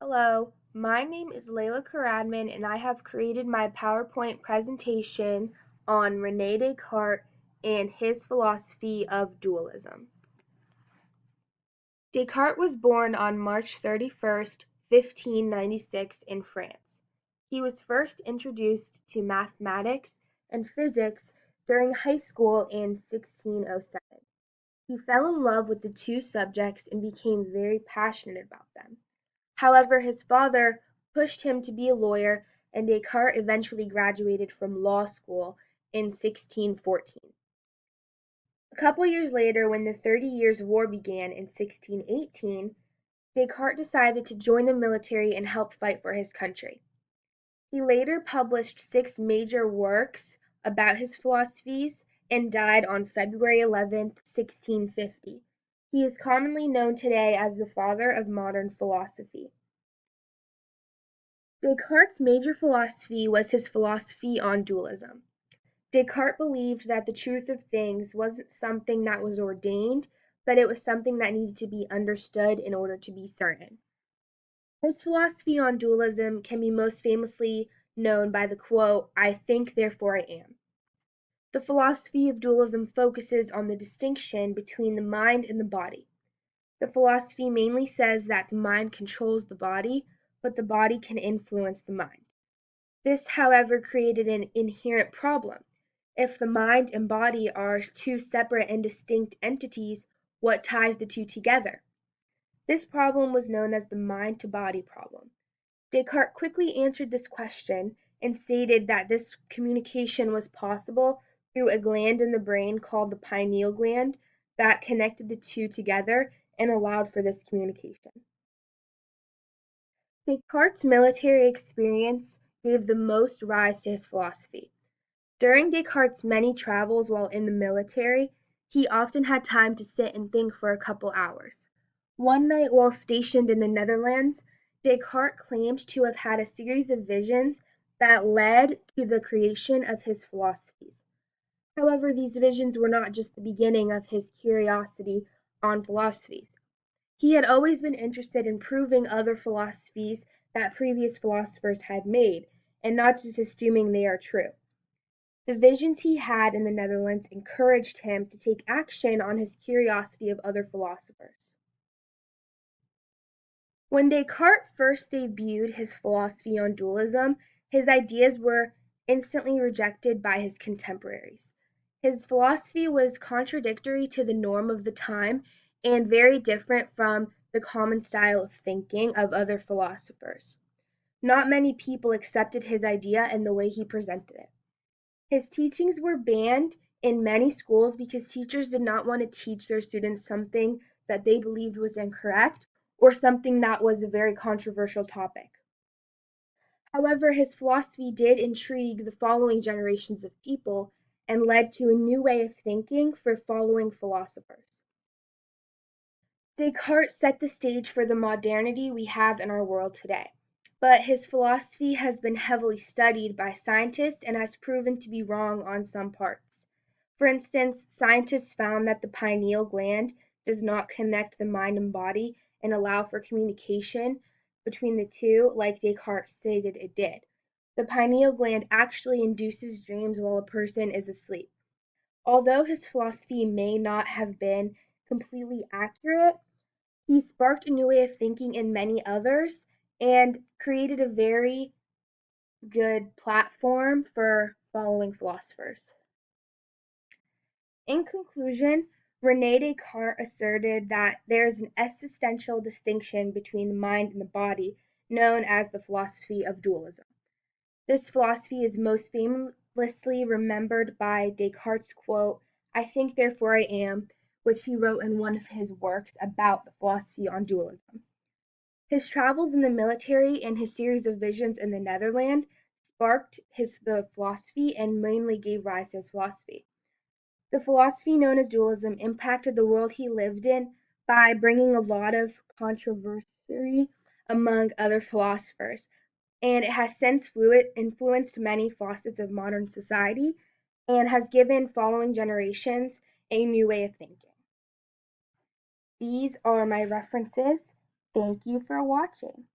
Hello, my name is Descartes-Keradman and I have created my PowerPoint presentation on René Descartes and his philosophy of dualism. Descartes was born on March 31st, 1596 in France. He was first introduced to mathematics and physics during high school in 1607. He fell in love with the two subjects and became very passionate about them. However, his father pushed him to be a lawyer, and Descartes eventually graduated from law school in 1614. A couple years later, when the 30 Years' War began in 1618, Descartes decided to join the military and help fight for his country. He later published 6 major works about his philosophies and died on February 11th, 1650. He is commonly known today as the father of modern philosophy. Descartes' major philosophy was his philosophy on dualism. Descartes believed that the truth of things wasn't something that was ordained, but it was something that needed to be understood in order to be certain. His philosophy on dualism can be most famously known by the quote, "I think, therefore I am." The philosophy of dualism focuses on the distinction between the mind and the body. The philosophy mainly says that the mind controls the body, but the body can influence the mind. This, however, created an inherent problem. If the mind and body are two separate and distinct entities, what ties the two together? This problem was known as the mind-to-body problem. Descartes quickly answered this question and stated that this communication was possible through a gland in the brain called the pineal gland that connected the two together and allowed for this communication. Descartes' military experience gave the most rise to his philosophy. During Descartes' many travels while in the military, he often had time to sit and think for a couple hours. One night while stationed in the Netherlands, Descartes claimed to have had a series of visions that led to the creation of his philosophies. However, these visions were not just the beginning of his curiosity on philosophies. He had always been interested in proving other philosophies that previous philosophers had made, and not just assuming they are true. The visions he had in the Netherlands encouraged him to take action on his curiosity of other philosophers. When Descartes first debuted his philosophy on dualism, his ideas were instantly rejected by his contemporaries. His philosophy was contradictory to the norm of the time and very different from the common style of thinking of other philosophers. Not many people accepted his idea and the way he presented it. His teachings were banned in many schools because teachers did not want to teach their students something that they believed was incorrect or something that was a very controversial topic. However, his philosophy did intrigue the following generations of people and led to a new way of thinking for following philosophers. Descartes set the stage for the modernity we have in our world today, but his philosophy has been heavily studied by scientists and has proven to be wrong on some parts. For instance, scientists found that the pineal gland does not connect the mind and body and allow for communication between the two like Descartes stated it did. The pineal gland actually induces dreams while a person is asleep. Although his philosophy may not have been completely accurate, he sparked a new way of thinking in many others and created a very good platform for following philosophers. In conclusion, René Descartes asserted that there is an existential distinction between the mind and the body, known as the philosophy of dualism. This philosophy is most famously remembered by Descartes' quote, "I think, therefore I am," which he wrote in one of his works about the philosophy on dualism. His travels in the military and his series of visions in the Netherlands sparked the philosophy and mainly gave rise to his philosophy. The philosophy known as dualism impacted the world he lived in by bringing a lot of controversy among other philosophers, and it has since influenced many facets of modern society and has given following generations a new way of thinking. These are my references. Thank you for watching.